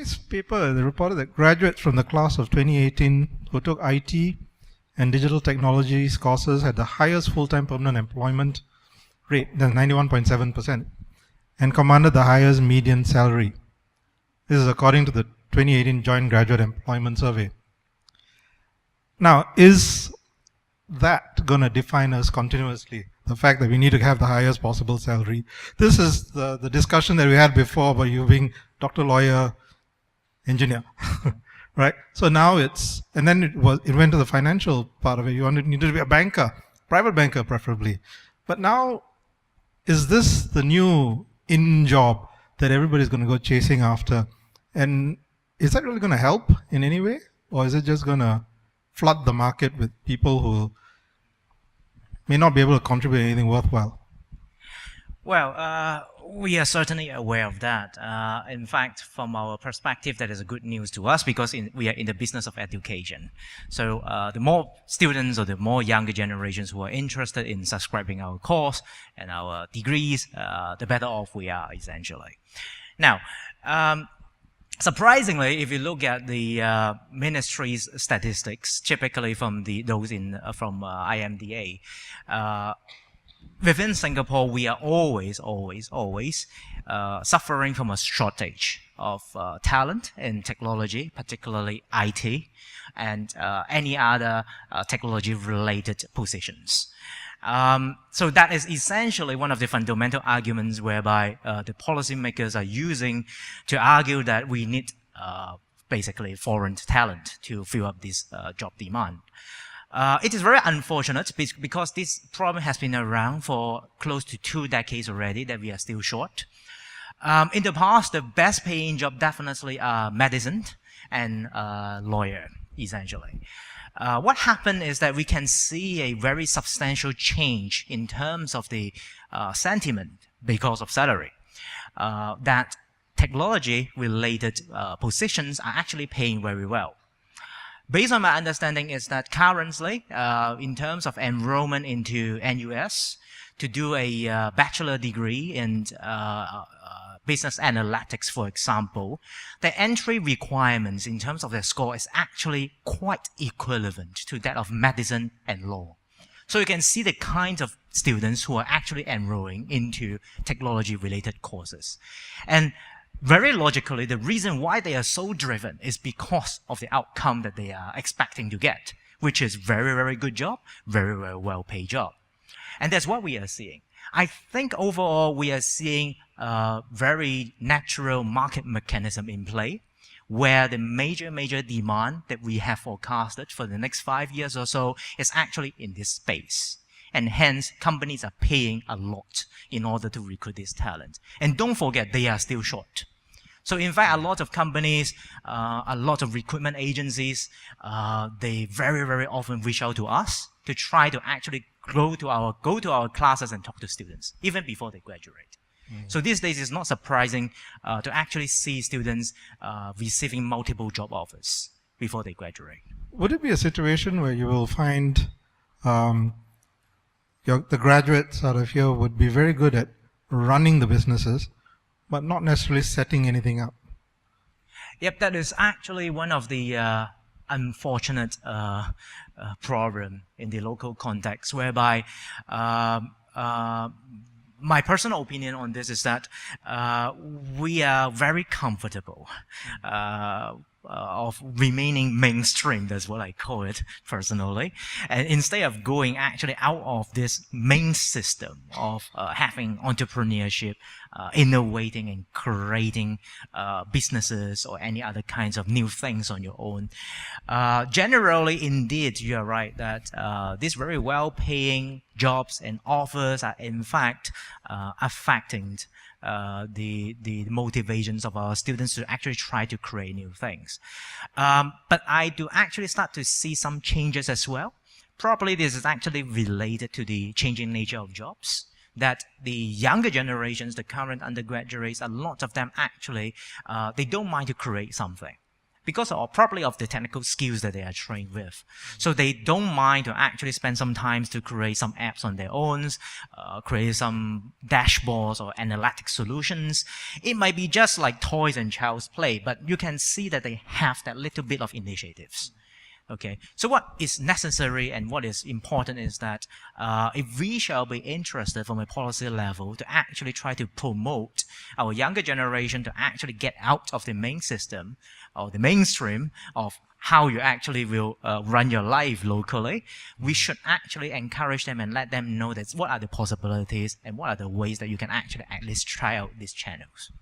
nice paper. They reported that graduates from the class of 2018 who took IT and digital technologies courses had the highest full-time permanent employment rate, that's 91.7%, and commanded the highest median salary. This is according to the 2018 Joint Graduate Employment Survey. Now, is that going to define us continuously? The fact that we need to have the highest possible salary. This is the discussion that we had before about you being doctor, lawyer, engineer, right? So now and then it went to the financial part of it. You needed to be a banker, private banker preferably. But now, is this the new in job that everybody's going to go chasing after? And is that really going to help in any way? Or is it just going to flood the market with people who may not be able to contribute anything worthwhile? Well, we are certainly aware of that. In fact, from our perspective, that is a good news to us because we are in the business of education. So the more students or the more younger generations who are interested in subscribing our course and our degrees, the better off we are, essentially. Now, surprisingly, if you look at the ministry's statistics, typically from those from IMDA, within Singapore, we are always suffering from a shortage of talent in technology, particularly IT, and any other technology-related positions. So that is essentially one of the fundamental arguments whereby the policymakers are using to argue that we need basically foreign talent to fill up this job demand. It is very unfortunate because this problem has been around for close to 2 decades already that we are still short. In the past, the best paying job definitely are medicine and lawyer, essentially. What happened is that we can see a very substantial change in terms of the sentiment because of salary. That technology-related positions are actually paying very well. Based on my understanding is that currently, in terms of enrollment into NUS, to do a bachelor degree in business analytics, for example, the entry requirements in terms of their score is actually quite equivalent to that of medicine and law. So you can see the kinds of students who are actually enrolling into technology-related courses. And very logically, the reason why they are so driven is because of the outcome that they are expecting to get, which is very, very good job, very, very well-paid job. And that's what we are seeing. I think overall we are seeing a very natural market mechanism in play where the major demand that we have forecasted for the next 5 years or so is actually in this space. And hence, companies are paying a lot in order to recruit this talent. And don't forget, they are still short. So in fact, a lot of companies, a lot of recruitment agencies, they very, very often reach out to us to try to actually go to our classes and talk to students, even before they graduate. So these days, it's not surprising to actually see students receiving multiple job offers before they graduate. Would it be a situation where you will find the graduates out of here would be very good at running the businesses, but not necessarily setting anything up? Yep, that is actually one of the unfortunate problem in the local context, whereby my personal opinion on this is that we are very comfortable of remaining mainstream, that's what I call it personally, and instead of going actually out of this main system of having entrepreneurship, innovating and creating businesses or any other kinds of new things on your own. Generally, indeed, you are right that these very well-paying jobs and offers are in fact affecting the motivations of our students to actually try to create new things. But I do actually start to see some changes as well. Probably this is actually related to the changing nature of jobs, that the younger generations, the current undergraduates, a lot of them actually, they don't mind to create something. because of probably of the technical skills that they are trained with. So they don't mind to actually spend some time to create some apps on their own, create some dashboards or analytic solutions. It might be just like toys and child's play, but you can see that they have that little bit of initiatives. Okay, so what is necessary and what is important is that if we shall be interested from a policy level to actually try to promote our younger generation to actually get out of the main system or the mainstream of how you actually will run your life locally, we should actually encourage them and let them know that what are the possibilities and what are the ways that you can actually at least try out these channels.